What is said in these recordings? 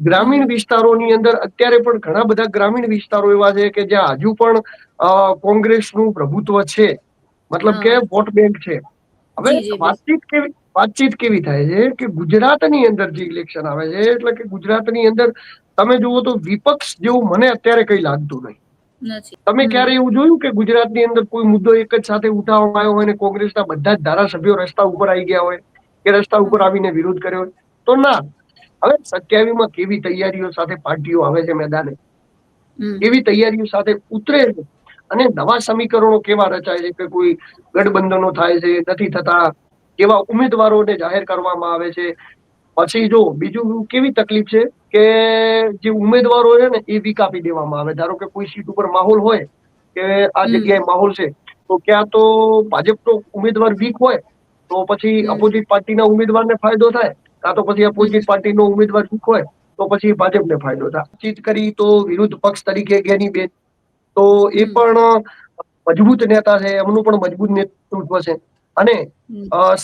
ગ્રામીણ વિસ્તારોની અંદર અત્યારે પણ ઘણા બધા ગ્રામીણ વિસ્તારો એવા છે કે જ્યાં હજુ પણ કોંગ્રેસનું પ્રભુત્વ છે, મતલબ કે વોટ બેંક છે. હવે વાતચીત કેવી થાય છે કે ગુજરાતની અંદર જે ઇલેક્શન આવે છે, એટલે કે ગુજરાતની અંદર તમે જુઓ તો વિપક્ષ જેવું મને અત્યારે કઈ લાગતું નહીં. તમે ક્યારે એવું જોયું કે ગુજરાતની અંદર કોઈ મુદ્દો એક જ સાથે ઉઠાવવામાં આવ્યો હોય અને કોંગ્રેસના બધા જ ધારાસભ્યો રસ્તા ઉપર આવી ગયા હોય કે રસ્તા ઉપર આવીને વિરોધ કર્યો હોય? તો ના. હવે 27માં કેવી તૈયારીઓ સાથે પાર્ટીઓ આવે છે મેદાને, કેવી તૈયારીઓ સાથે ઉતરે છે, અને નવા સમીકરણો કેવા રચાય છે કે કોઈ ગઠબંધનો થાય છે, નથી થતા, કેવા ઉમેદવારોને જાહેર કરવામાં આવે છે. પછી જો બીજું કેવી તકલીફ છે કે જે ઉમેદવારો છે ને એ વિકાપી દેવામાં આવે. ધારો કે કોઈ સીટ ઉપર માહોલ હોય કે આ જગ્યાએ માહોલ છે, તો ક્યાં તો ભાજપનો ઉમેદવાર વીક હોય તો પછી અપોઝિટ પાર્ટીના ઉમેદવારને ફાયદો થાય, કાં તો પછી અપોઝિટ પાર્ટીનો ઉમેદવાર વીક હોય તો પછી ભાજપને ફાયદો થાય. વાતચીત કરી તો વિરોધ પક્ષ તરીકે ગેનીબેન તો એ પણ મજબૂત નેતા છે, એમનું પણ મજબૂત નેતૃત્વ છે. અને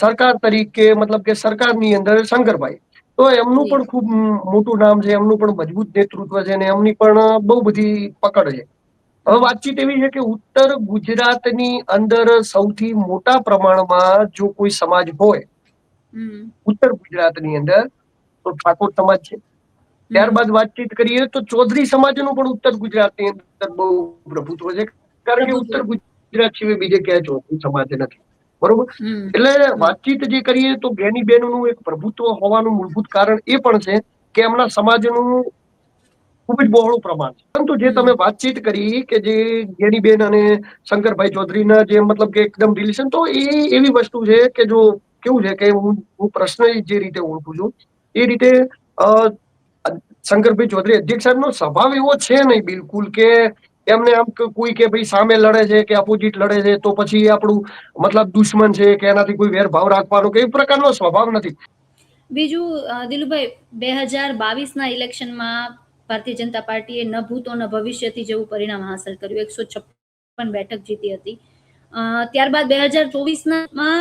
સરકાર તરીકે મતલબ કે સરકારની અંદર શંકરભાઈ, તો એમનું પણ ખૂબ મોટું નામ છે, એમનું પણ મજબૂત નેતૃત્વ છે અને એમની પણ બહુ બધી પકડ છે. હવે વાતચીત એવી છે કે ઉત્તર ગુજરાતની અંદર સૌથી મોટા પ્રમાણમાં જો કોઈ સમાજ હોય ઉત્તર ગુજરાતની અંદર તો ઠાકોર સમાજ છે. ત્યારબાદ વાતચીત કરીએ તો ચૌધરી સમાજનું પણ ઉત્તર ગુજરાતની અંદર બહુ પ્રભુત્વ છે. કારણ કે ઉત્તર ગુજરાત સિવાય બીજે ક્યાંય ચૌધરી સમાજ નથી. બરોબર? એટલે વાતચીત જે કરીએ તો ગેનીબેનનું એક પ્રભુત્વ હોવાનું મૂળભૂત કારણ એ પણ છે કે એમના સમાજનું ખૂબ જ બહોળું પ્રમાણ છે. પરંતુ જે તમે વાતચીત કરી કે જે ગેનીબેન અને શંકરભાઈ ચૌધરીના જે મતલબ કે એકદમ રિલેશન, તો એ એવી વસ્તુ છે કે જો કેવું છે કે હું પ્રશ્ન જે રીતે ઓળખું છું એ રીતે શંકરભાઈ ચૌધરી અધ્યક્ષ સાહેબનો સ્વભાવ એવો છે નહીં બિલકુલ કે એમને આમ કોઈ કે ભાઈ સામે લડે છે કે અપોઝિટ લડે છે તો પછી આપણું મતલબ દુશ્મન છે કે એનાથી કોઈ વેરભાવ રાખવાનો કે એ પ્રકારનો સ્વભાવ નથી. બીજું દિલુભાઈ, 2022ના ઇલેક્શનમાં ભારતીય જનતા પાર્ટીએ ન ભૂતો ન ભવિષ્યથી જેવું પરિણામ હાંસલ કર્યું, 156 બેઠક જીતી હતી. ત્યારબાદ 2024માં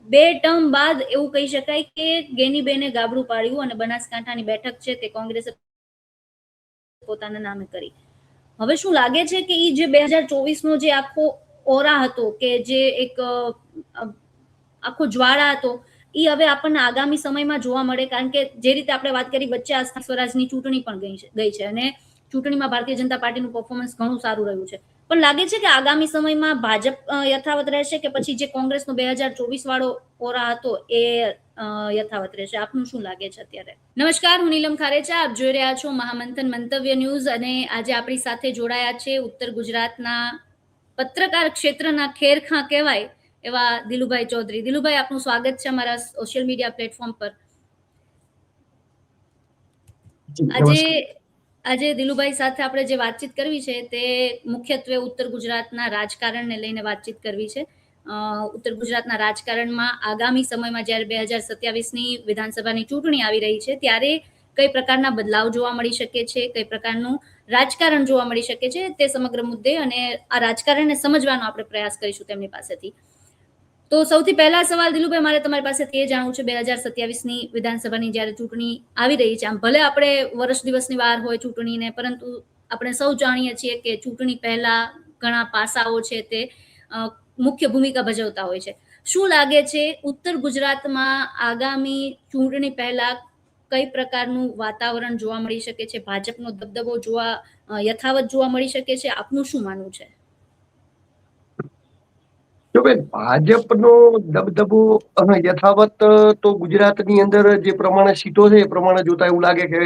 2 ટર્મ બાદ એવું કહી શકાય કે ગેનીબેને ગાબડું પાડ્યું અને બનાસકાંઠાની બેઠક છે તે કોંગ્રેસે પોતાના નામે કરી. હવે શું લાગે છે કે એ જે 2024નો જે આખો ઓરા હતો કે જે એક આખો જ્વાળા હતો એ હવે આપણને આગામી સમયમાં જોવા મળે? કારણ કે જે રીતે આપણે વાત કરી વચ્ચે આ સ્વરાજની ચૂંટણી પણ ગઈ છે અને ચૂંટણીમાં ભારતીય જનતા પાર્ટીનું પરફોર્મન્સ ઘણું સારું રહ્યું છે. પણ લાગે છે કે આગામી સમયમાં ભાજપ યથાવત રહેશે કે પછી જે કોંગ્રેસનો 2024 વાળો ઓરા હતો એ યથાવત રહેશે? આપનું શું લાગે છે અત્યારે? નમસ્કાર, હું નીલમ ખારેચા, આપ જોઈ રહ્યા છો મહામંથન મંતવ્ય ન્યૂઝ અને આજે આપણી સાથે જોડાયા છે ઉત્તર ગુજરાતના પત્રકાર ક્ષેત્રના ખેરખા કહેવાય એવા દિલુભાઈ ચૌધરી. દિલુભાઈ, આપનું સ્વાગત છે અમારા સોશિયલ મીડિયા પ્લેટફોર્મ પર. આજે દિલુભાઈ સાથે આપણે જે વાતચીત કરવી છે તે મુખ્યત્વે ઉત્તર ગુજરાતના રાજકારણને લઈને વાતચીત કરવી છે. ઉત્તર ગુજરાતના રાજકારણમાં આગામી સમયમાં જ્યારે 2027ની વિધાનસભાની ચૂંટણી આવી રહી છે ત્યારે કઈ પ્રકારના બદલાવ જોવા મળી શકે છે, કઈ પ્રકારનું રાજકારણ જોવા મળી શકે છે, તે સમગ્ર મુદ્દે અને આ રાજકારણને સમજવાનો આપણે પ્રયાસ કરીશું તેમની પાસેથી. તો સૌથી પહેલા સવાલ દિલુભાઈ મારે તમારી પાસેથી એ જાણવું છે, 2027ની વિધાનસભાની જ્યારે ચૂંટણી આવી રહી છે, આમ ભલે આપણે વર્ષ દિવસની વાર હોય ચૂંટણીને, પરંતુ આપણે સૌ જાણીએ છીએ કે ચૂંટણી પહેલા ઘણા પાસાઓ છે તે મુખ્ય ભૂમિકા ભજવતા હોય છે. શું લાગે છે ઉત્તર ગુજરાતમાં આગામી ચૂંટણી પહેલા કઈ પ્રકારનું વાતાવરણ જોવા મળી શકે છે? ભાજપનો દબદબો યથાવત જોવા મળી શકે છે? આપનું શું માનવું છે? જો બેન, ભાજપનો દબદબો યથાવત તો ગુજરાતની અંદર જે પ્રમાણે સીટો છે એ પ્રમાણે જોતા એવું લાગે કે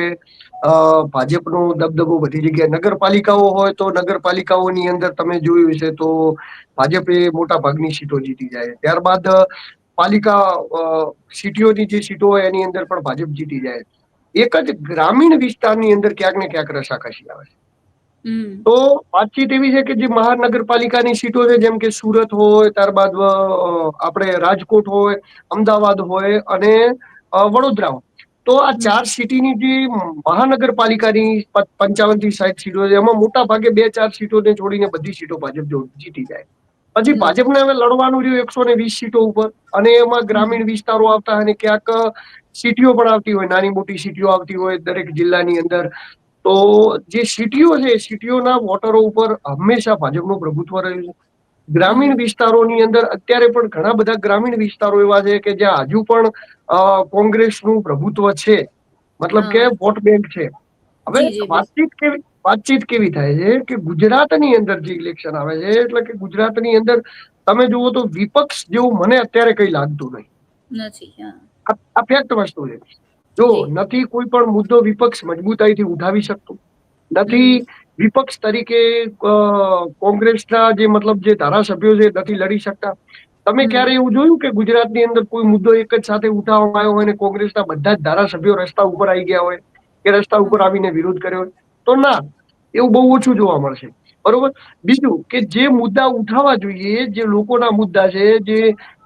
ભાજપનો દબદબો બધી જગ્યાએ. નગરપાલિકાઓ હોય તો નગરપાલિકાઓની અંદર તમે જોયું છે તો ભાજપે મોટા ભાગની સીટો જીતી જાય. ત્યારબાદ પાલિકા સિટીઓની જે સીટો હોય એની અંદર પણ ભાજપ જીતી જાય. એક જ ગ્રામીણ વિસ્તારની અંદર ક્યાંક ને ક્યાંક રસાકસી આવે છે. તો વાતચીત એવી છે કે જે મહાનગરપાલિકાની સીટો છે, જેમ કે સુરત હોય, ત્યારબાદ આપણે રાજકોટ હોય, અમદાવાદ હોય અને વડોદરા હોય, તો આ 4 સિટીની જે મહાનગરપાલિકાની 55 થી 60 સીટો છે એમાં મોટા ભાગે 2-4 સીટોને છોડીને બધી સીટો ભાજપ જીતી જાય. પછી ભાજપને હવે લડવાનું રહ્યું 120 સીટો ઉપર, અને એમાં ગ્રામીણ વિસ્તારો આવતા અને ક્યાંક સિટીઓ પણ આવતી હોય, નાની મોટી સિટીઓ આવતી હોય દરેક જિલ્લાની અંદર. તો જે સિટીઓ છે, સિટીઓના વોટરો ઉપર હંમેશા ભાજપનું પ્રભુત્વ રહ્યું છે. ગ્રામીણ વિસ્તારોની અંદર અત્યારે પણ ઘણા બધા ગ્રામીણ વિસ્તારો એવા છે કે જ્યાં હજુ પણ કોંગ્રેસનું પ્રભુત્વ છે, મતલબ કે વોટ બેંક છે. હવે વાતચીત કેવી થાય છે કે ગુજરાતની અંદર જે ઇલેક્શન આવે છે, એટલે કે ગુજરાતની અંદર તમે જુઓ તો વિપક્ષ જેવું મને અત્યારે કઈ લાગતું નથી. આ ફેક્ટ વસ્તુ છે. જો નથી કોઈ પણ મુદ્દો વિપક્ષ મજબૂતાઈથી ઉઠાવી શકતું, નથી વિપક્ષ તરીકે કોંગ્રેસના જે મતલબ જે ધારાસભ્યો છે નથી લડી શકતા. તમે ક્યારે એવું જોયું કે ગુજરાતની અંદર કોઈ મુદ્દો એક જ સાથે ઉઠાવવામાં આવ્યો હોય અને કોંગ્રેસના બધા જ ધારાસભ્યો રસ્તા ઉપર આવી ગયા હોય કે રસ્તા ઉપર આવીને વિરોધ કર્યો હોય? તો ના, એવું બહુ ઓછું જોવા મળશે. બરોબર. બીજું કે જે મુદ્દા ઉઠાવવા જોઈએ, જે લોકોના મુદ્દા છે, જે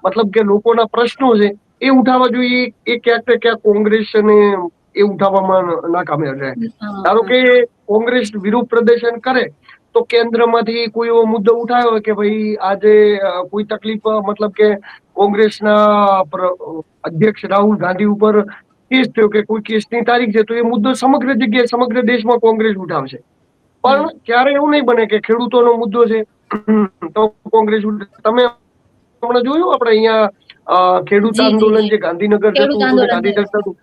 મતલબ કે લોકોના પ્રશ્નો છે, એ ઉઠાવવા જોઈએ, એ ક્યાંક ને ક્યાંક કોંગ્રેસને એ ઉઠાવવામાં નાકામયાબ રહે. ધારો કે કોંગ્રેસ વિરોધ પ્રદર્શન કરે તો કેન્દ્રમાંથી કોઈ એવો મુદ્દો ઉઠાવ્યો હોય કે ભાઈ આજે કોઈ તકલીફ, મતલબ કે કોંગ્રેસના અધ્યક્ષ રાહુલ ગાંધી ઉપર કેસ થયો કે કોઈ કેસની તારીખ છે, તો એ મુદ્દો સમગ્ર જગ્યાએ સમગ્ર દેશમાં કોંગ્રેસ ઉઠાવશે. પણ ક્યારે એવું નહીં બને કે ખેડૂતોનો મુદ્દો છે તો કોંગ્રેસ તમે જોયું આપણે અહીંયા ખેડૂત આંદોલન જે ગાંધીનગર જતું હતું ને ગાંધીનગર થતું,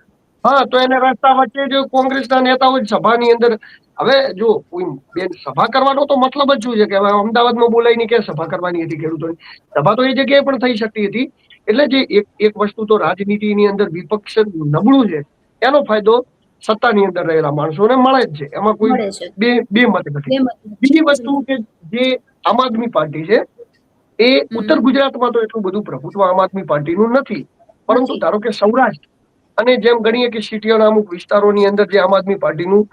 હા, તો એને રસ્તા વચ્ચે જ કોંગ્રેસના નેતાઓ સભાની અંદર, હવે જો કોઈ બેન સભા કરવાનો તો મતલબ જ શું છે કે હવે અમદાવાદમાં બોલાવીને ક્યાં સભા કરવાની હતી ખેડૂતોની? સભા તો એ જગ્યાએ પણ થઈ શકતી હતી. એટલે જે એક વસ્તુ તો રાજનીતિની અંદર વિપક્ષ નબળું છે, એનો ફાયદો સત્તાની અંદર રહેલા માણસોને મળે જ છે, એમાં કોઈ બે મત નથી. બીજી વસ્તુ કે જે આમ આદમી પાર્ટી છે, એ ઉત્તર ગુજરાતમાં તો એટલું બધું પ્રભુત્વ આમ આદમી પાર્ટીનું નથી. પરંતુ ધારો કે સૌરાષ્ટ્ર અને જેમ ગણીએ કે સિટીઓના અમુક વિસ્તારોની અંદર જે આમ આદમી પાર્ટીનું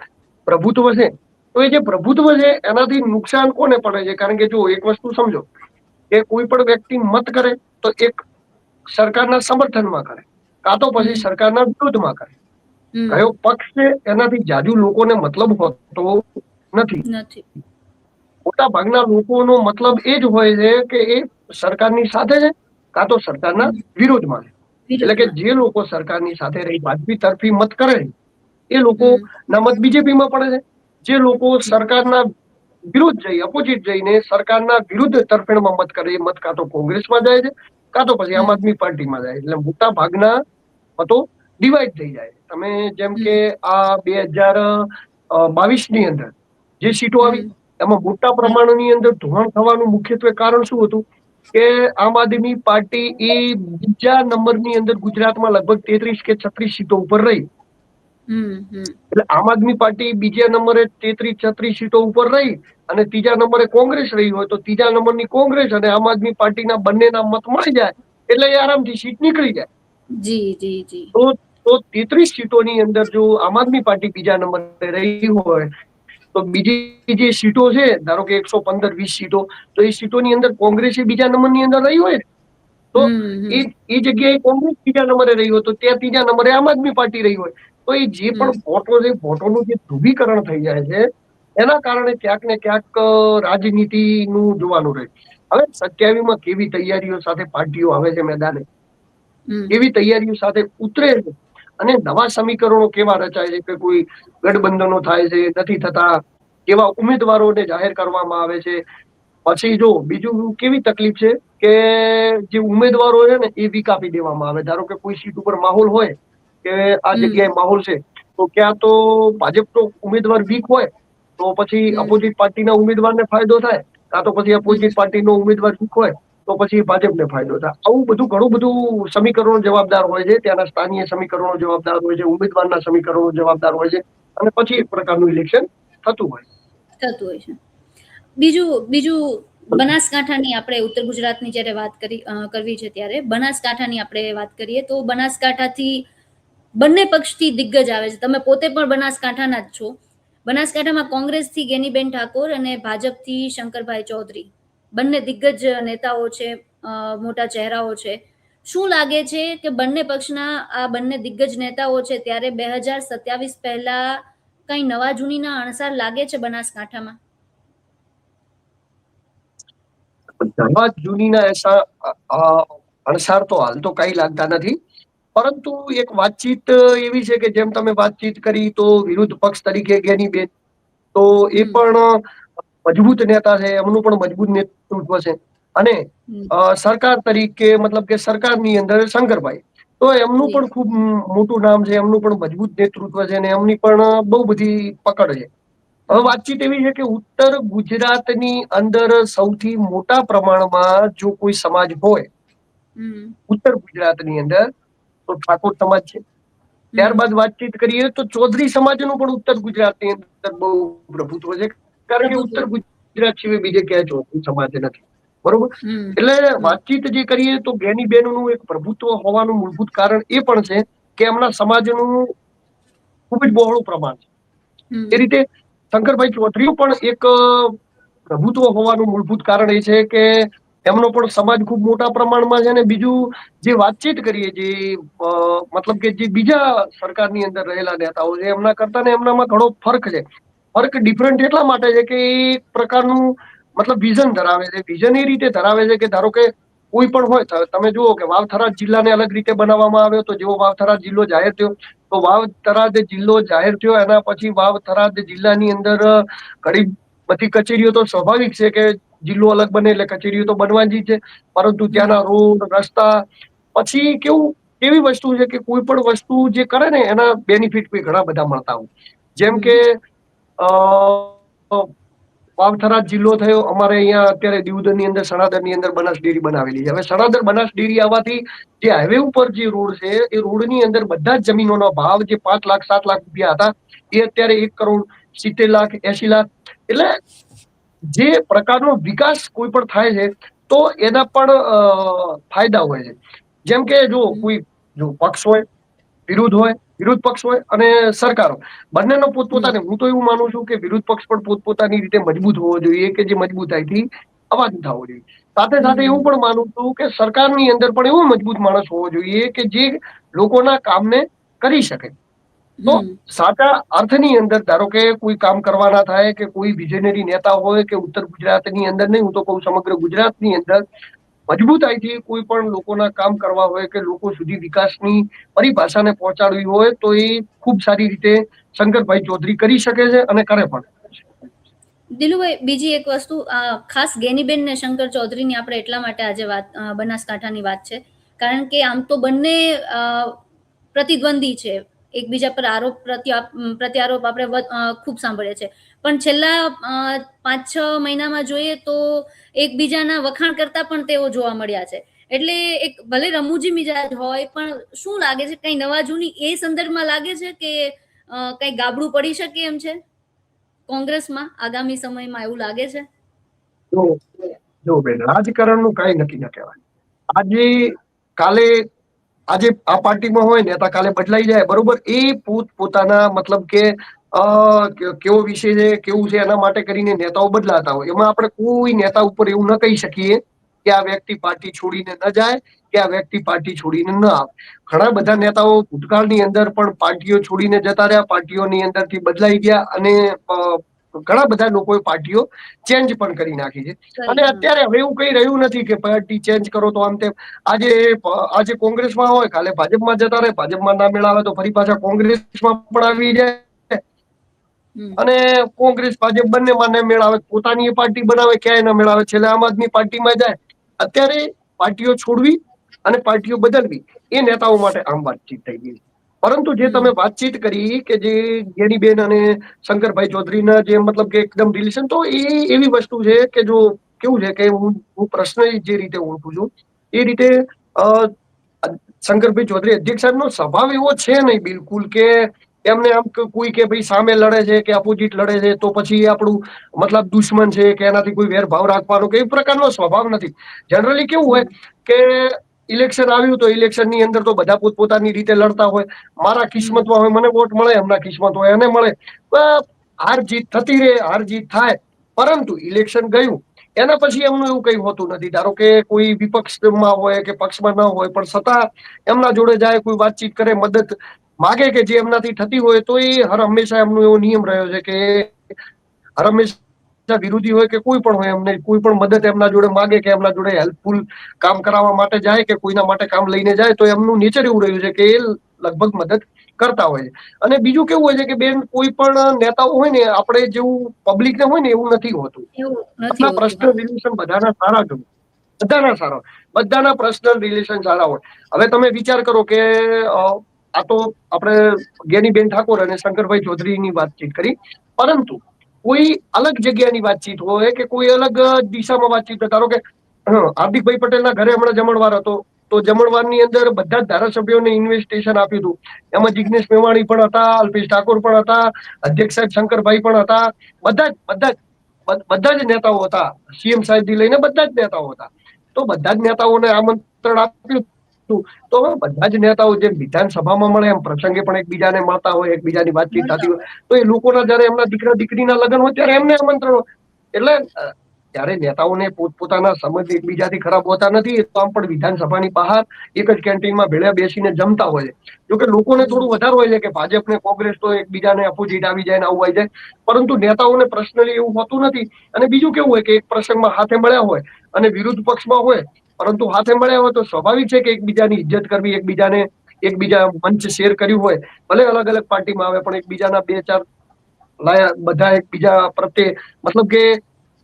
પ્રભુત્વ છે, તો એ જે પ્રભુત્વ છે એનાથી નુકસાન કોને પડે છે? કારણ કે જો એક વસ્તુ સમજો કે કોઈ પણ વ્યક્તિ મત કરે તો એક સરકારના સમર્થનમાં કરે, કાં તો પછી સરકારના વિરોધમાં કરે. કયો પક્ષ છે એનાથી જાજુ લોકોને મતલબ હોતો નથી. મોટા ભાગના લોકોનો મતલબ એ જ હોય છે કે એ સરકારની સાથે છે કાં તો સરકારના વિરોધમાં છે. એટલે કે જે લોકો સરકારની સાથે રહી વાજબી તરફી મત કરે એ લોકો ના મત બીજેપીમાં પડે છે. જે લોકો સરકારના વિરુદ્ધ જઈ, અપોઝિટ જઈને સરકારના વિરુદ્ધ તરફેણમાં મત કરે, એ મત કાં તો કોંગ્રેસમાં જાય છે કાં તો પછી આમ આદમી પાર્ટીમાં જાય. એટલે મોટા ભાગના મતો ડિવાઈડ થઈ જાય. તમે જેમ કે આ 2022 ની અંદર જે સીટો આવી એમાં મોટા પ્રમાણની અંદર ધોવાણ થવાનું મુખ્યત્વે કારણ શું હતું કે આમ આદમી પાર્ટી એ બીજા નંબરની અંદર ગુજરાતમાં લગભગ 33 કે 36 સીટો ઉપર રહી. એટલે આમ આદમી પાર્ટી બીજા નંબરે 33-36 સીટો ઉપર રહી અને ત્રીજા નંબરે કોંગ્રેસ રહી હોય તો ત્રીજા નંબરની કોંગ્રેસ અને આમ આદમી પાર્ટીના બંનેના મત મળી જાય એટલે એ આરામથી સીટ નીકળી જાય. તો 33 સીટોની અંદર જો આમ આદમી પાર્ટી બીજા નંબરે રહી હોય તો બીજી જે સીટો છે, ધારો કે 115-20 સીટો, તો એ સીટોની અંદર કોંગ્રેસે બીજા નંબરની અંદર રહી હોય તો એ જગ્યાએ કોંગ્રેસ ત્રીજા નંબરે રહી હોય તો ત્યાં ત્રીજા નંબરે આમ આદમી પાર્ટી રહી હોય. તો એ જે પણ વોટો છે, વોટોનું જે ધ્રુવીકરણ થઈ જાય છે એના કારણે ક્યાંક ને ક્યાંક રાજનીતિનું જોવાનું રહે. હવે 27માં કેવી તૈયારીઓ સાથે પાર્ટીઓ આવે છે મેદાને, કેવી તૈયારીઓ સાથે ઉતરે છે અને નવા સમીકરણો કેવા રચાય છે કે કોઈ ગઠબંધનો થાય છે, નથી થતા, કેવા ઉમેદવારોને જાહેર કરવામાં આવે છે. પછી જો બીજું કેવી તકલીફ છે કે જે ઉમેદવારો છે ને એ વીક આપી દેવામાં આવે. ધારો કે કોઈ સીટ ઉપર માહોલ હોય કે આ જગ્યાએ માહોલ છે તો ક્યાં તો ભાજપનો ઉમેદવાર વીક હોય તો પછી અપોઝિટ પાર્ટીના ઉમેદવારને ફાયદો થાય, કાં તો પછી અપોઝિટ પાર્ટીનો ઉમેદવાર વીક હોય તો પછી ભાજપને ફાયદો થાય. આવું બધું ઘણું બધું સમીકરણો જવાબદાર હોય છે. ત્યાંના સ્થાનીય સમીકરણો જવાબદાર હોય છે, ઉમેદવારના સમીકરણો જવાબદાર હોય છે અને પછી એક પ્રકારનું ઇલેક્શન થતું હોય છે. બીજું બનાસકાંઠાની આપણે ઉત્તર ગુજરાતની જ્યારે વાત કરવી છે ત્યારે બનાસકાંઠાની આપણે વાત કરીએ તો બનાસકાંઠાથી બંને પક્ષથી દિગ્ગજ આવે છે. તમે પોતે પણ બનાસકાંઠાના જ છો. બનાસકાંઠામાં કોંગ્રેસથી ગેનીબેન ઠાકોર અને ભાજપથી શંકરભાઈ ચૌધરી બંને દિગ્ગજ નેતાઓ છે, મોટા ચહેરાઓ છે. શું લાગે છે કે બંને પક્ષના આ બંને દિગ્ગજ નેતાઓ છે ત્યારે 2027 પહેલા કઈ નવા જૂનીના અણસાર લાગે છે બનાસકાંઠામાં? ધર્મા જૂનીના અણસાર તો હાલ તો કઈ લાગતા નથી, પરંતુ એક વાતચીત એવી છે કે જેમ તમે વાતચીત કરી તો વિરુદ્ધ પક્ષ તરીકે જ્ઞાનીબેન, તો એ પણ મજબૂત નેતા છે, એમનું પણ મજબૂત નેતૃત્વ છે. અને સરકાર તરીકે મતલબ કે સરકારની અંદર શંકરભાઈ, તો એમનું પણ ખૂબ મોટું નામ છે, એમનું પણ મજબૂત નેતૃત્વ છે અને એમની પણ બહુ બધી પકડ છે. હવે વાતચીત એવી છે કે ઉત્તર ગુજરાતની અંદર સૌથી મોટા પ્રમાણમાં જો કોઈ સમાજ હોય ઉત્તર ગુજરાતની અંદર તો ઠાકોર સમાજ છે. ત્યારબાદ વાતચીત કરીએ તો ચૌધરી સમાજનું પણ ઉત્તર ગુજરાતની અંદર બહુ પ્રભુત્વ છે, કારણ કે ઉત્તર ગુજરાત સિવાય બીજે ક્યાંય ચૌધરી સમાજ નથી. બરોબર, એટલે વાતચીત જે કરીએ તો જ્ઞાનીબેનનું એક પ્રભુત્વ હોવાનું મૂળભૂત કારણ એ પણ છે કે એમના સમાજનું ખૂબ જ બહોળું પ્રમાણ છે. એ રીતે શંકરભાઈ ચૌધરીનું પણ એક પ્રભુત્વ હોવાનું મૂળભૂત કારણ એ છે કે એમનો પણ સમાજ ખૂબ મોટા પ્રમાણમાં છે. અને બીજું જે વાતચીત કરીએ, જે મતલબ કે જે બીજા સરકારની અંદર રહેલા નેતાઓ છે એમના કરતા ને એમનામાં ઘણો ફર્ક છે. ફર્ક ડિફરન્ટ એટલા માટે છે કે એ પ્રકારનું મતલબ વિઝન ધરાવે છે. વિઝન એ રીતે ધરાવે છે કે ધારો કે કોઈ પણ હોય, તમે જુઓ કે વાવ-થરાદ જિલ્લાને અલગ રીતે બનાવવામાં આવ્યો, તો જેવો વાવ-થરાદ જિલ્લો જાહેર થયો, તો વાવ-થરાદ જિલ્લો જાહેર થયો એના પછી વાવ-થરાદ જિલ્લાની અંદર ઘણી બધી કચેરીઓ તો સ્વાભાવિક છે કે જિલ્લો અલગ બને એટલે કચેરીઓ તો બનવાની જ છે, પરંતુ ત્યાંના રોડ, રસ્તા, પછી કેવી વસ્તુ છે કે કોઈ પણ વસ્તુ જે કરે ને એના બેનિફિટ ઘણા બધા મળતા હોય. જેમ કે વાવ-થરાદ જિલ્લો થયો, અમારે અહીંયા અત્યારે દિયોદરની અંદર સણાદરની અંદર બનાસ ડેરી બનાવેલી છે. હવે સણાદર બનાસ ડેરી આવવાથી જે હાઈવે ઉપર જે રોડ છે એ રોડની અંદર બધા જ જમીનોનો ભાવ જે 5 લાખ 7 લાખ રૂપિયા હતા એ અત્યારે 1 કરોડ 70 લાખ 80 લાખ, એટલે જે પ્રકારનો વિકાસ કોઈ પણ થાય છે તો એના પણ ફાયદા હોય છે. જેમ કે જો કોઈ પક્ષ હોય, વિરોધ પક્ષ હોય અને સરકાર હોય, બંનેનો પોતપોતાને, હું તો એવું માનું છું કે વિરોધ પક્ષ પણ પોતપોતાની રીતે મજબૂત હોવો જોઈએ કે જે મજબૂતાઈથી અવાજ ઉઠાવવો જોઈએ. સાથે સાથે એવું પણ માનું છું કે સરકારની અંદર પણ એવો મજબૂત માણસ હોવો જોઈએ કે જે લોકોના કામને કરી શકે. તો સાચા અર્થની અંદર ધારો કે કોઈ કામ કરવાના થાય કે કોઈ વિઝનરી નેતા હોય કે ઉત્તર ગુજરાતની અંદર નહીં, હું તો કહું સમગ્ર ગુજરાતની અંદર મજબૂતાઈથી કોઈ પણ લોકોના કામ કરવા હોય કે લોકો સુધી વિકાસની પરિભાષાને પહોંચાડવી હોય તો એ ખૂબ સારી રીતે શંકરભાઈ ચૌધરી કરી શકે છે અને કરે પણ. દિલુભાઈ, બીજી એક વસ્તુ, ખાસ જ્ઞાનીબેન ને શંકર ચૌધરીની આપણે એટલા માટે આજે વાત, બનાસકાંઠાની વાત છે કારણ કે આમ તો બંને પ્રતિદ્વંદી છે, એકબીજા પર આરોપ પ્રત્યારોપ આપણે ખૂબ સાંભળીએ છીએ, પણ છેલ્લા 5-6 મહિનામાં જોઈએ તો એકબીજાના વખાણ કરતા પણ તેઓ જોવા મળ્યા છે. એટલે એક ભલે રમૂજી મિજાજ હોય, પણ શું લાગે છે, કઈ નવા જૂની એ સંદર્ભમાં લાગે છે કે કઈ ગાબડું પડી શકે એમ છે કોંગ્રેસમાં આગામી સમયમાં, એવું લાગે છે? જો બેન, રાજકારણનું કઈ નક્કી ન કહેવાય. આજે આ પાર્ટીમાં હોય ને કાલે બદલાઈ જાય, બરોબર. એ પોતાના મતલબ કે કેવો વિષય છે, કેવું છે એના માટે કરીને નેતાઓ બદલાતા હોય. એમાં આપણે કોઈ નેતા ઉપર એવું ન કહી શકીએ કે આ વ્યક્તિ પાર્ટી છોડીને ન જાય કે આ વ્યક્તિ પાર્ટી છોડીને ન આવે. ઘણા બધા નેતાઓ ભૂતકાળની અંદર પણ પાર્ટીઓ છોડીને જતા રહ્યા, પાર્ટીઓની અંદરથી બદલાઈ ગયા અને ઘણા બધા લોકોએ પાર્ટીઓ ચેન્જ પણ કરી નાખી છે. અને અત્યારે હવે એવું કઈ રહ્યું નથી કે પાર્ટી ચેન્જ કરો તો આમ તેમ. આજે કોંગ્રેસમાં હોય, કાલે ભાજપમાં જતા રહે, ભાજપમાં ના મેળ આવે તો ફરી પાછા કોંગ્રેસમાં પણ આવી જાય અને કોંગ્રેસ ભાજપ બંનેમાં ના મેળ આવે, પોતાની પાર્ટી બનાવે, ક્યાંય ના મેળ આવે, છેલ્લે આમ આદમી પાર્ટીમાં જાય. અત્યારે પાર્ટીઓ છોડવી અને પાર્ટીઓ બદલવી એ નેતાઓ માટે આમ વાતચીત થઈ ગઈ છે. પરંતુ જે તમે વાતચીત કરી કે જે જ્ઞાનીબેન અને શંકરભાઈ ચૌધરીના જે મતલબ કે એકદમ રિલેશન, તો એ એવી વસ્તુ છે કે જો કેવું છે કે હું પ્રશ્ન જે રીતે ઓળખું છું એ રીતે શંકરભાઈ ચૌધરી અધ્યક્ષ સાહેબનો સ્વભાવ એવો છે નહીં બિલકુલ કે એમને આમ કોઈ કે ભાઈ સામે લડે છે કે અપોઝિટ લડે છે તો પછી એ આપણું મતલબ દુશ્મન છે કે એનાથી કોઈ વેરભાવ રાખવાનો કે એ પ્રકારનો સ્વભાવ નથી. જનરલી કેવું હોય કે ઇલેક્શન આવ્યું તો ઇલેક્શનની અંદર તો બધા પોતપોતાની રીતે લડતા હોય. મારા કિસ્મતમાં હોય મને વોટ મળે, એમના કિસ્મત હોય એને મળે. હાર જીત થતી રહે, હાર જીત થાય, પરંતુ ઇલેક્શન ગયું એના પછી એમનું એવું કઈ હોતું નથી. ધારો કે કોઈ વિપક્ષમાં હોય કે પક્ષમાં ન હોય પણ છતાં એમના જોડે જાય, કોઈ વાતચીત કરે, મદદ માગે કે જે એમનાથી થતી હોય, તો એ હર હંમેશા એમનો એવો નિયમ રહ્યો છે કે હર હંમેશા વિરોધી હોય કે કોઈ પણ હોય, એમને કોઈ પણ મદદ એમના જોડે માંગે કે એમના જોડે હેલ્પફુલ કામ કરાવવા માટે જાય કે કોઈના માટે કામ લઈને જાય, તો એમનું નેચર એવું રહ્યું છે કે એ લગભગ મદદ કરતા હોય છે. અને બીજું કેવું હોય છે કે બેન, કોઈ પણ નેતાઓ હોય ને, આપણે જેવું પબ્લિક ને હોય ને એવું નથી હોતું. એવું નથી આપણા હોતું. પર્સનલ રિલેશન બધાના સારા જ હોય, બધાના સારા, બધાના પર્સનલ રિલેશન સારા હોય. હવે તમે વિચાર કરો કે આ તો આપણે જ્ઞાનીબેન ઠાકોર અને શંકરભાઈ ચૌધરીની વાતચીત કરી, પરંતુ કોઈ અલગ જગ્યાની વાતચીત હોય કે કોઈ અલગ દિશામાં વાતચીત હોય, ધારો કે હાર્દિકભાઈ પટેલના ઘરે હમણાં જમણવાર હતો, તો જમણવારની અંદર બધા જ ધારાસભ્યોને ઇન્વિટેશન આપ્યું હતું. એમાં જિગ્નેશ મેવાણી પણ હતા, અલ્પેશ ઠાકોર પણ હતા, અધ્યક્ષ સાહેબ શંકરભાઈ પણ હતા, બધા જ નેતાઓ હતા, સીએમ સાહેબ થી લઈને બધા જ નેતાઓ હતા. તો બધા જ નેતાઓને આમંત્રણ આપ્યું. તો બધા જ નેતાઓ જેમ વિધાનસભામાં મળે એમ પ્રસંગે પણ એકબીજાને મળતા હોય, એકબીજાની વાતચીત થતી હોય. તો એ લોકોના જયારે એમના દીકરા દીકરીના લગ્ન હોય ત્યારે એમને આમંત્રણ હોય. એટલે ત્યારે નેતાઓને પોતપોતાના સંબંધ એકબીજાથી ખરાબ હોતા નથી. તો આમ પણ વિધાનસભાની બહાર એક જ કેન્ટીનમાં ભેળા બેસીને જમતા હોય છે. જોકે લોકોને થોડું વધારે હોય છે કે ભાજપ ને કોંગ્રેસ તો એકબીજાને અપોઝિટ આવી જાય ને આવું આવી જાય, પરંતુ નેતાઓને પર્સનલી એવું હોતું નથી. અને બીજું કેવું હોય કે એક પ્રસંગમાં હાથે મળ્યા હોય અને વિરુદ્ધ પક્ષમાં હોય, પરંતુ હાથે મળ્યા હોય તો સ્વાભાવિક છે કે એકબીજાની ઇજ્જત કરવી, એકબીજા મંચ શેર કર્યું હોય, ભલે અલગ અલગ પાર્ટીમાં આવે પણ એકબીજાના બે ચાર લાયા બધા એકબીજા પ્રત્યે મતલબ કે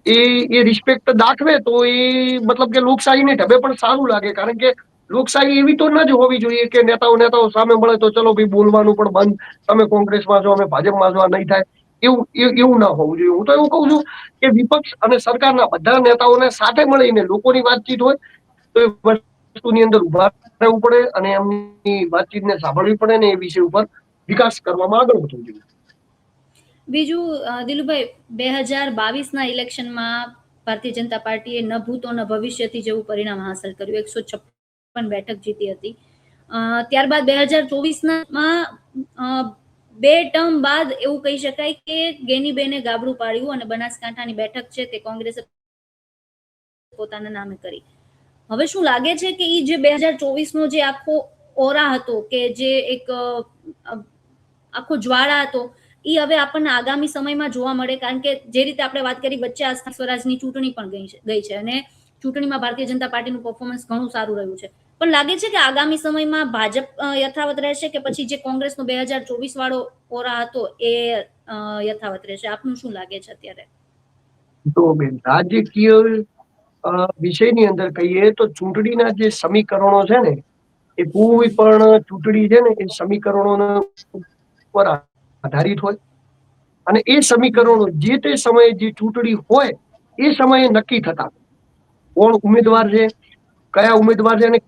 એ રિસ્પેક્ટ દાખવે તો એ મતલબ કે લોકશાહીને ઢબે પણ સારું લાગે. કારણ કે લોકશાહી એવી તો ન જ હોવી જોઈએ કે નેતાઓ સામે મળે તો ચલો ભાઈ બોલવાનું પણ બંધ, તમે કોંગ્રેસમાં છો અમે ભાજપમાં છો, આ નહીં થાય, એવું ના હોવું જોઈએ. હું તો એવું કઉ છું કે વિપક્ષ અને સરકારના બધા નેતાઓને સાથે મળીને લોકોની વાતચીત હોય તો એ વસ્તુની અંદર ઉભા રહેવું પડે અને એમની વાતચીતને સાંભળવી પડે ને એ વિષય ઉપર વિકાસ કરવામાં આગળ વધવું જોઈએ. બીજું દિલુભાઈ, 2022ના ઇલેક્શનમાં ભારતીય જનતા પાર્ટીએ ન ભૂતો ન ભવિષ્યથી જેવું પરિણામ હાંસલ કર્યું, 156 બેઠક જીતી હતી. ત્યારબાદ 2024માં 2 ટર્મ બાદ એવું કહી શકાય કે ગેનીબેને ગાબડું પાડ્યું અને બનાસકાંઠાની બેઠક છે તે કોંગ્રેસે પોતાના નામે કરી. હવે શું લાગે છે કે એ જે 2024નો જે આખો ઓરા હતો, કે જે એક આખો જ્વાળા હતો, એ હવે આપણને આગામી સમયમાં જોવા મળે? કારણ કે જે રીતે આપણે વાત કરી, વચ્ચે આ સ્વરાજની ચૂંટણી પણ ગઈ છે અને ચૂંટણીમાં ભારતીય જનતા પાર્ટીનું પરફોર્મન્સ ઘણું સારું રહ્યું છે. પણ લાગે છે કે આગામી સમયમાં ભાજપ યથાવત રહેશે કે પછી જે કોંગ્રેસનો 2024 વાળો ઓરા હતો એ યથાવત રહેશે? આપનું શું લાગે છે અત્યારે? તો બેન, રાજકીય વિષયની અંદર કહીએ તો ચૂંટણીના જે સમીકરણો છે ને, એ કોઈ પણ ચૂંટણી છે ને એ સમીકરણો પર આધારિત હોય. અને એ સમીકરણો જે તે સમયે જે ચૂંટણી હોય એ સમયે નક્કી થતા. કોણ ઉમેદવાર છે, કયા ઉમેદવાર છે,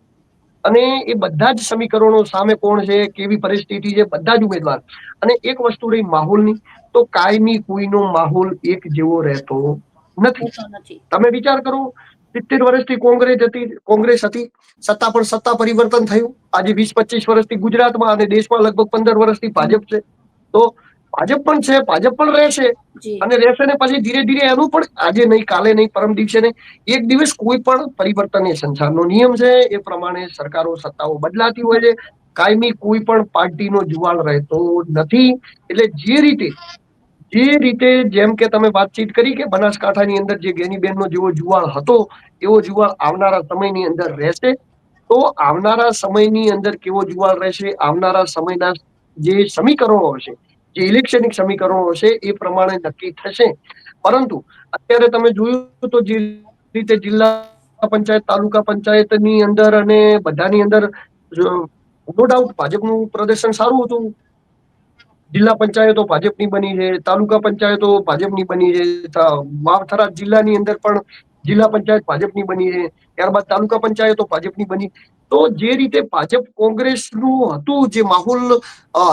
અને એ બધા જ સમીકરણો સામે કોણ છે, કેવી પરિસ્થિતિ છે, બધા જ ઉમેદવાર. અને એક વસ્તુ રહી માહોલની, તો કાયમી કોઈનો માહોલ એક જેવો રહેતો નથી. તમે વિચાર કરો, 70 વર્ષથી કોંગ્રેસ હતી, સત્તા પરિવર્તન થયું. આજે 20-25 વર્ષથી ગુજરાતમાં અને દેશમાં લગભગ 15 વર્ષથી ભાજપ છે. તો ભાજપ પણ છે, ભાજપ પણ રહેશે અને રહેશે ને પછી ધીરે ધીરે એનું પણ આજે નહીં, કાલે નહીં, પરમ દિવસે નહીં, એક દિવસ કોઈ પણ પરિવર્તન એ સંસારનો નિયમ છે. એ પ્રમાણે સરકારો, સત્તાઓ બદલાતી હોય છે. કાયમી કોઈ પણ પાર્ટીનો જુવાળ રહેતો નથી. એટલે જે રીતે જેમ કે તમે વાતચીત કરી કે બનાસકાંઠાની અંદર જે ગેનીબેનનો જેવો જુવાળ હતો એવો જુવાળ આવનારા સમયની અંદર રહેશે. તો આવનારા સમયની અંદર કેવો જુવાળ રહેશે, આવનારા સમયના જે સમીકરણો હશે, જે ઇલેક્શનિક સમીકરણો હશે, એ પ્રમાણે નક્કી થશે. પરંતુ અત્યારે તમે જોયું તો જે રીતે જિલ્લા પંચાયત, તાલુકા પંચાયતની અંદર અને બધાની અંદર નો ડાઉટ ભાજપનું પ્રદર્શન સારું હતું. જિલ્લા પંચાયતો ભાજપની બની છે, તાલુકા પંચાયતો ભાજપની બની છે, વાવ-થરાદ જિલ્લાની અંદર પણ જિલ્લા પંચાયત ભાજપની બની છે, ત્યારબાદ તાલુકા પંચાયતો ભાજપની બની. તો જે રીતે ભાજપ કોંગ્રેસનું હતું, જે માહોલ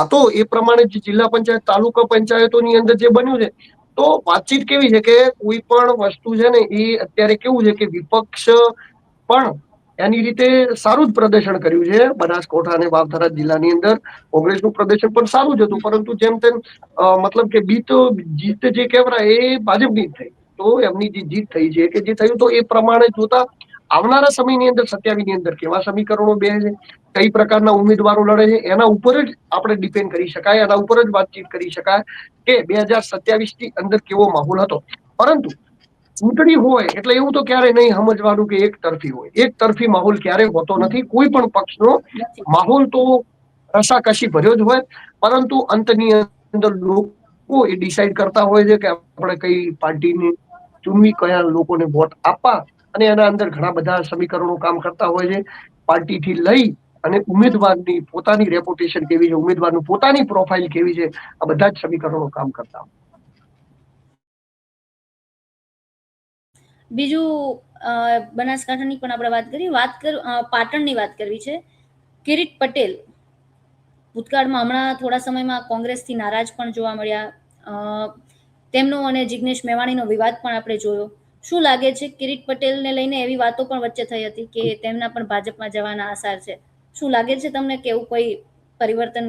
હતો, એ પ્રમાણે જિલ્લા પંચાયત, તાલુકા પંચાયતોની અંદર જે બન્યું છે, તો વાતચીત કેવી છે કે કોઈ પણ વસ્તુ છે ને એ અત્યારે કેવું છે કે વિપક્ષ પણ એની રીતે સારું જ પ્રદર્શન કર્યું છે. બનાસકાંઠા અને વાવ-થરાદ જિલ્લાની અંદર કોંગ્રેસનું પ્રદર્શન પણ સારું જ હતું, પરંતુ જેમ તેમ મતલબ કે જીત જે કહેવાય એ ભાજપની જ થઈ. તો એમની જે જીત થઈ છે કે જે થયું, તો એ પ્રમાણે જોતા આવનારા સમયની અંદર 27ની અંદર કેવા સમીકરણો બે છે, કઈ પ્રકારના ઉમેદવારો લડે છે, એના ઉપર જ આપણે ડિપેન્ડ કરી શકાય, એના ઉપર જ વાતચીત કરી શકાય કે 2027ની અંદર કેવો માહોલ હતો. પરંતુ ચૂંટણી હોય એટલે એવું તો ક્યારેય નહીં સમજવાનું કે એક તરફી હોય. એક તરફી માહોલ ક્યારેય હોતો નથી. કોઈ પણ પક્ષનો માહોલ તો રસાકસી ભર્યો જ હોય, પરંતુ અંતની અંદર લોકો એ ડિસાઈડ કરતા હોય છે કે આપણે કઈ પાર્ટીની ચૂંટણી કયા લોકોને વોટ આપવા, અને એના અંદર ઘણા બધા સમીકરણો કામ કરતા હોય છે. પાર્ટીથી લઈ અને ઉમેદવારની પોતાની રેપ્યુટેશન કેવી છે, ઉમેદવારની પોતાની પ્રોફાઇલ કેવી છે, આ બધા જ સમીકરણો કામ કરતા હોય. બીજું બનાસકાંઠાની પણ આપણે વાત કરી, પાટણની વાત કરવી છે. કિરીટ પટેલ ભૂતકાળમાં હમણાં થોડા સમયમાં કોંગ્રેસથી નારાજ પણ જોવા મળ્યા. તેમનો અને જિગ્નેશ મેવાણીનો વિવાદ પણ આપણે જોયો. શું લાગે છે, કિરીટ પટેલને લઈને એવી વાતો પણ વચ્ચે થઈ હતી કે તેમના પણ ભાજપમાં જવાના આસાર છે. શું લાગે છે તમને કે એવું કોઈ પરિવર્તન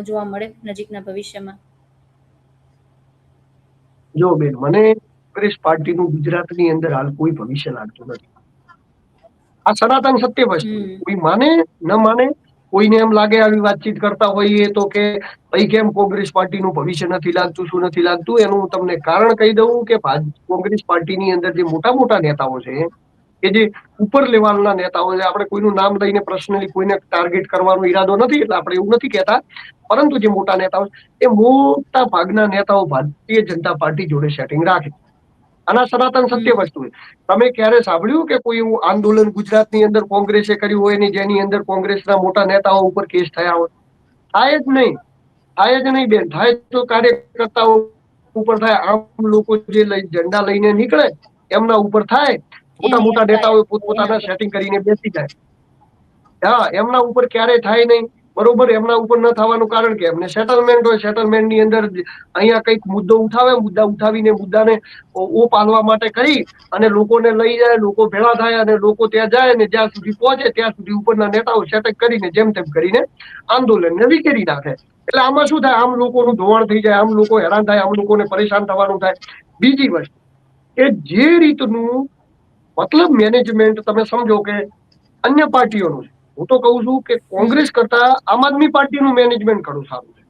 જોવા મળે નજીકના ભવિષ્યમાં? જો બેન, મને કોંગ્રેસ પાર્ટીનું ગુજરાતની અંદર હાલ કોઈ ભવિષ્ય લાગતું નથી. આ સનાતન સત્ય વસ્તુ, કોઈ માને ન માને, કોઈને એમ લાગે આવી વાતચીત કરતા હોઈએ તો કે ભાઈ કેમ કોંગ્રેસ પાર્ટીનું ભવિષ્ય નથી લાગતું, શું નથી લાગતું, એનું હું તમને કારણ કહી દઉં કે કોંગ્રેસ પાર્ટીની અંદર જે મોટા મોટા નેતાઓ છે, કે જે ઉપર લેવલના નેતાઓ છે, આપણે કોઈનું નામ લઈને પર્સનલી કોઈને ટાર્ગેટ કરવાનો ઈરાદો નથી, એટલે આપણે એવું નથી કહેતા, પરંતુ જે મોટા નેતાઓ, એ મોટા ભાગના નેતાઓ ભારતીય જનતા પાર્ટી જોડે સેટિંગ રાખે. આના સનાતન સત્ય વસ્તુ છે. તમે ક્યારે સાંભળ્યું કે કોઈ એવું આંદોલન ગુજરાતની અંદર કોંગ્રેસે કર્યું હોય ને જેની અંદર કોંગ્રેસના મોટા નેતાઓ ઉપર કેસ થયા હોય? થાય જ નહીં, થાય જ નહીં બેન. થાય તો કાર્યકર્તાઓ ઉપર થાય. આમ લોકો જે ઝંડા લઈને નીકળે એમના ઉપર થાય. મોટા મોટા નેતાઓ પોતપોતાના સેટિંગ કરીને બેસી જાય. હા, એમના ઉપર ક્યારેય થાય નહીં. બરોબર, એમના ઉપર ન થવાનું કારણ કે એમને સેટલમેન્ટ હોય. સેટલમેન્ટની અંદર અહીંયા કંઈક મુદ્દો ઉઠાવે, મુદ્દા ઉઠાવીને મુદ્દાને ઓપ આલવા માટે કરી અને લોકોને લઈ જાય, લોકો ભેળા થાય અને લોકો ત્યાં જાય ને જ્યાં સુધી પહોંચે ત્યાં સુધી ઉપરના નેતાઓ સેટક કરીને જેમ તેમ કરીને આંદોલનને વિખેરી નાખે. એટલે આમાં શું થાય, આમ લોકોનું ધોવાણ થઈ જાય, આમ લોકો હેરાન થાય, આમ લોકોને પરેશાન થવાનું થાય. બીજી વસ્તુ કે જે રીતનું મતલબ મેનેજમેન્ટ તમે સમજો કે અન્ય પાર્ટીઓનું છે, હું તો કહું છું કે કોંગ્રેસ કરતા આમ આદમી પાર્ટીનું મેનેજમેન્ટ ઘણું સારું છે.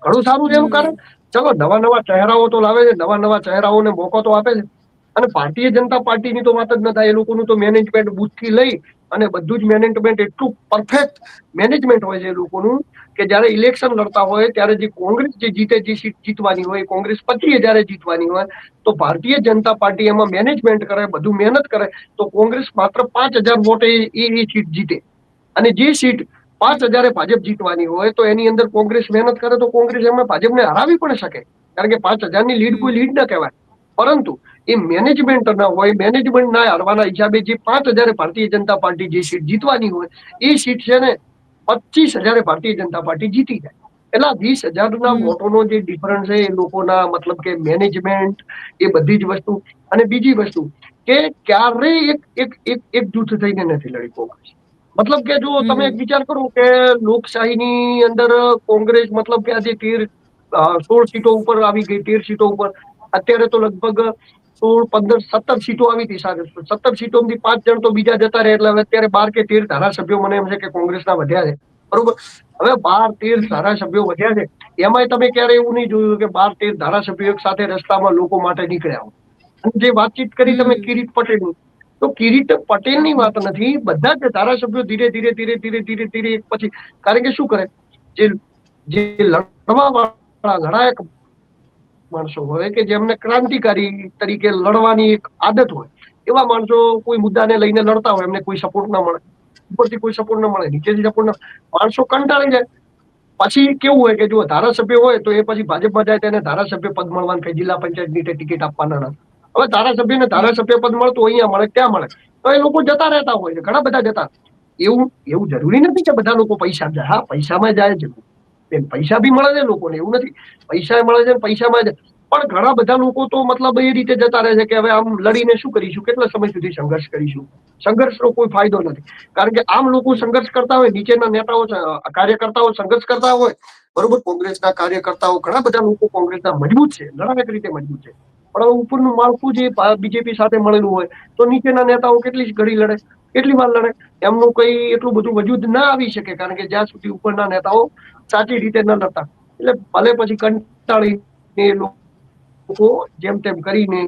ઘણું સારું છે એનું કારણ, ચલો નવા નવા ચહેરાઓ તો લાવે છે, નવા નવા ચહેરાઓને મોકો તો આપે છે. અને ભારતીય જનતા પાર્ટીની તો વાત જ ન થાય. એ લોકોનું તો મેનેજમેન્ટ બુથથી લઈ અને બધું જ મેનેજમેન્ટ એટલું પરફેક્ટ મેનેજમેન્ટ હોય છે એ લોકોનું કે જયારે ઇલેક્શન લડતા હોય ત્યારે જે કોંગ્રેસ જે જીતે, જે સીટ જીતવાની હોય, કોંગ્રેસ પછી જયારે જીતવાની હોય, તો ભારતીય જનતા પાર્ટી એમાં મેનેજમેન્ટ કરે, બધું મહેનત કરે, તો કોંગ્રેસ માત્ર 5,000 વોટે એ સીટ જીતે. અને જે સીટ 5,000 ભાજપ જીતવાની હોય તો એની અંદર કોંગ્રેસ મહેનત કરે તો કોંગ્રેસ એમાં ભાજપને હરાવી પણ શકે. કારણ કે 5,000ની લીડ કોઈ લીડ ન કહેવાય. પરંતુ એ મેનેજમેન્ટ ના હોય, મેનેજમેન્ટ ના હારવાના હિસાબે જે 5,000 ભારતીય જનતા પાર્ટી જે સીટ જીતવાની હોય એ સીટ છે ને 25,000 ભારતીય જનતા પાર્ટી જીતી જાય. એટલે 20,000ના વોટોનો જે ડિફરન્સ છે એ લોકોના મતલબ કે મેનેજમેન્ટ, એ બધી જ વસ્તુ. અને બીજી વસ્તુ કે ક્યારેય એક જૂથ થઈને નથી લડી કોંગ્રેસ. મતલબ કે જો તમે એક વિચાર કરો કે લોકશાહીની અંદર કોંગ્રેસ મતલબ કે આજે 16 સીટો ઉપર આવી ગઈ, 13 સીટો ઉપર. અત્યારે તો લગભગ 16, 15, 17 સીટો આવી હતી. 17 સીટોમાંથી 5 જણ તો બીજા જતા રહે. એટલે હવે અત્યારે 12 કે 13 ધારાસભ્યો મને એમ છે કે કોંગ્રેસના વધ્યા છે. બરોબર, હવે 12-13 ધારાસભ્યો વધ્યા છે. એમાંય તમે ક્યારે એવું નહીં જોયું કે 12-13 ધારાસભ્યો એક સાથે રસ્તામાં લોકો માટે નીકળ્યા હોય. અને જે વાતચીત કરી તમે કિરીટ પટેલની, તો કિરીટ પટેલની વાત નથી, બધા જ ધારાસભ્યો ધીરે ધીરે ધીરે ધીરે ધીરે ધીરે એક પછી, કારણ કે શું કરે, જે લડવા વાળા લડાયક માણસો હોય કે જેમને ક્રાંતિકારી તરીકે લડવાની એક આદત હોય, એવા માણસો કોઈ મુદ્દાને લઈને લડતા હોય, એમને કોઈ સપોર્ટ ના મળે, ઉપરથી કોઈ સપોર્ટ ના મળે, નીચેથી સપોર્ટ ના, માણસો કંટાળી જાય. પછી કેવું હોય કે જો ધારાસભ્ય હોય તો એ પછી ભાજપમાં જાય તેને ધારાસભ્ય પદ મળવાનું, કઈ જિલ્લા પંચાયતની ટિકિટ આપવાના નથી. હવે ધારાસભ્યને ધારાસભ્ય પદ મળતું અહીંયા મળે ત્યાં મળે તો એ લોકો જતા રહેતા હોય છે, ઘણા બધા જતા. એવું જરૂરી નથી કે બધા લોકો પૈસા જાય. હા, પૈસામાં જાય છે, પૈસા બી મળે છે લોકોને, એવું નથી. પૈસા મળે છે, પૈસામાં જાય. પણ ઘણા બધા લોકો તો મતલબ એ રીતે જતા રહે છે કે હવે આમ લડીને શું કરીશું, કેટલા સમય સુધી સંઘર્ષ કરીશું. સંઘર્ષનો કોઈ ફાયદો નથી. કારણ કે આમ લોકો સંઘર્ષ કરતા હોય, નીચેના નેતાઓ કાર્યકર્તાઓ સંઘર્ષ કરતા હોય, બરોબર, કોંગ્રેસના કાર્યકર્તાઓ ઘણા બધા લોકો કોંગ્રેસના મજબૂત છે, લડાયક રીતે મજબૂત છે. પણ હવે ઉપરનું માળખું જે બીજેપી સાથે મળેલું હોય તો નીચેના નેતાઓ કેટલી ઘડી લડે, કેટલી વાર લડે. એમનું કઈ એટલું બધું વજૂદ ના આવી શકે, કારણ કે જ્યાં સુધી ઉપરના નેતાઓ સાચી રીતે ન લડતા. એટલે ભલે પછી કંટાળી લોકો જેમ તેમ કરીને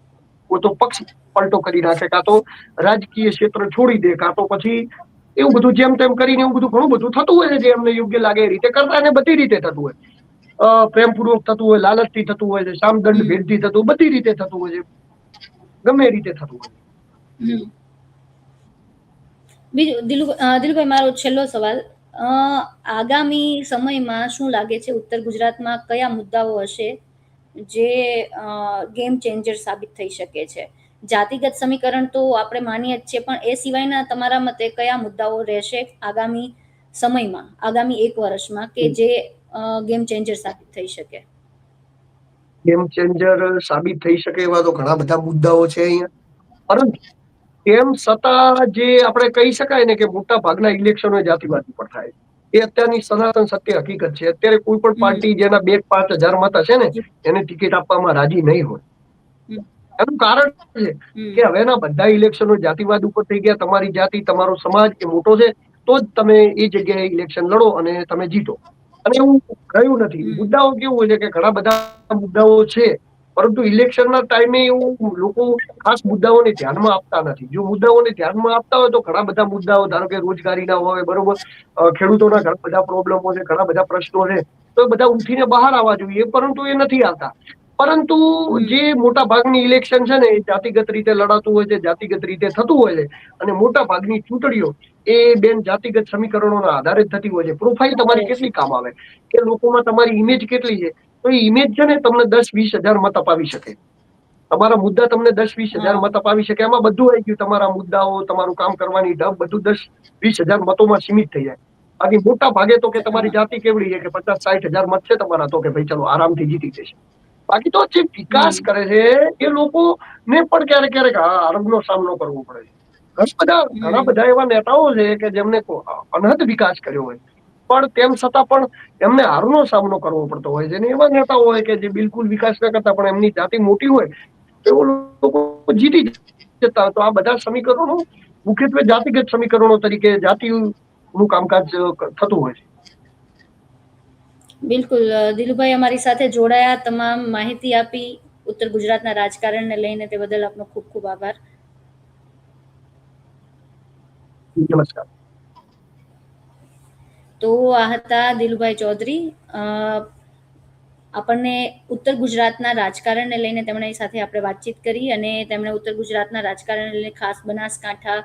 કોઈ તો પક્ષ પલટો કરી નાખે, કાં તો રાજકીય ક્ષેત્ર છોડી દે, કાં તો પછી એવું બધું જેમ તેમ કરીને એવું બધું ઘણું બધું થતું હોય છે જે એમને યોગ્ય લાગે એ રીતે કરતા, અને બધી રીતે થતું હોય, પ્રેમપૂર્વક થતું હોય, લાલચથી થતું હોય છે, સામદંડ ભેદથી થતું, બધી રીતે થતું હોય છે, ગમે એ રીતે થતું હોય. બીજું દિલુભાઈ, મારો છેલ્લો સવાલ, આગામી સમયમાં શું લાગે છે ઉત્તર ગુજરાતમાં કયા મુદ્દાઓ હશે જે ગેમ ચેન્જર સાબિત થઈ શકે છે? જાતિગત સમીકરણ તો આપણે માનીએ જ છીએ, પણ એ સિવાયના તમારા મતે કયા મુદ્દાઓ રહેશે આગામી સમયમાં, આગામી 1 વર્ષમાં, કે જે ગેમ ચેન્જર સાબિત થઈ શકે? ગેમ ચેન્જર સાબિત થઈ શકે એવા તો ઘણા બધા મુદ્દાઓ છે અહીંયા, પરંતુ તેમ છતાં જે આપણે કહી શકાય ને કે મોટા ભાગના ઇલેક્શનો જાતિવાદ ઉપર થાય, એ અત્યારની સનાતન સત્ય હકીકત છે. અત્યારે કોઈ પણ પાર્ટી જેના 2-5 હજાર મત હશે ને, એને ટિકિટ આપવામાં રાજી નહીં હોય. એનું કારણ છે કે હવેના બધા ઇલેક્શનો જાતિવાદ ઉપર થઈ ગયા. તમારી જાતિ, તમારો સમાજ એ મોટો છે તો જ તમે એ જગ્યાએ ઇલેક્શન લડો અને તમે જીતો, અને એવું રહ્યું નથી. મુદ્દાઓ કેવું હોય છે કે ઘણા બધા મુદ્દાઓ છે, પરંતુ ઇલેક્શનના ટાઈમે એવું લોકો ખાસ મુદ્દાઓને ધ્યાનમાં આપતા નથી. જો મુદ્દાઓને ધ્યાનમાં આપતા હોય તો ઘણા બધા મુદ્દાઓ, ધારો કે રોજગારીના હોય, બરોબર, ખેડૂતોના ઘણા બધા પ્રોબ્લેમો છે, ઘણા બધા પ્રશ્નો છે, તો એ બધા ઉઠીને બહાર આવવા જોઈએ, પરંતુ એ નથી આવતા. પરંતુ જે મોટા ભાગની ઇલેક્શન છે ને એ જાતિગત રીતે લડાતું હોય છે, જાતિગત રીતે થતું હોય છે, અને મોટા ભાગની ચૂંટણીઓ એ બેન જાતિગત સમીકરણોના આધારે જ થતી હોય છે. પ્રોફાઇલ તમારી કેટલી કામ આવે, કે લોકોમાં તમારી ઇમેજ કેટલી છે, તો એ ઇમેજ છે ને તમને 10-20 હજાર મત અપાવી શકે. તમારા મુદ્દા તમને 10-20 હજાર મત અપાવી શકે. એમાં બધું આવી ગયું, તમારા મુદ્દાઓ, તમારું કામ કરવાની ઢબ, બધું 10-20 હજાર મતોમાં સીમિત થઈ જાય. બાકી મોટા ભાગે તો કે તમારી જાતિ કેવડી છે કે 50-60 હજાર મત છે તમારા, તો કે ભાઈ ચલો આરામથી જીતી જશે. બાકી તો જે વિકાસ કરે છે એ લોકોને પણ ક્યારેક ક્યારેક હારનો સામનો કરવો પડે છે. ઘણા બધા એવા નેતાઓ છે કે જેમને અનહદ વિકાસ કર્યો હોય, પણ તેમ છતાં પણ એમને હારનો સામનો કરવો પડતો હોય છે. અને એવા નેતાઓ હોય કે જે બિલકુલ વિકાસ ન કરતા પણ એમની જાતિ મોટી હોય, એવો લોકો જીતી જતા. તો આ બધા સમીકરણો મુખ્યત્વે જાતિગત સમીકરણો તરીકે જાતિનું કામકાજ થતું હોય છે. બિલકુલ દિલુભાઈ, અમારી સાથે જોડાયા, તમામ માહિતી આપી ઉત્તર ગુજરાતના રાજકારણને લઈને, તે બદલ આપનો ખૂબ ખૂબ આભાર. નમસ્કાર. તો આ હતા દિલુભાઈ ચૌધરી. આપણને ઉત્તર ગુજરાતના રાજકારણને લઈને તેમની સાથે આપણે વાતચીત કરી, અને તેમણે ઉત્તર ગુજરાતના રાજકારણને લઈને ખાસ બનાસકાંઠા,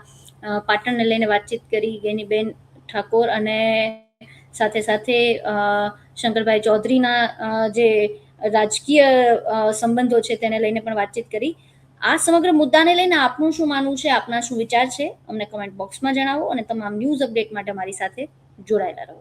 પાટણને લઈને વાતચીત કરી, ગેનીબેન ઠાકોર, અને સાથે સાથે શંકરભાઈ ચૌધરીના જે રાજકીય સંબંધો છે તેને લઈને પણ વાતચીત કરી. આ સમગ્ર મુદ્દાને લઈને આપનું શું માનવું છે, આપના શું વિચાર છે, અમને કમેન્ટ બોક્સમાં જણાવો, અને તમામ ન્યૂઝ અપડેટ માટે મારી સાથે જોડાયેલા રહો.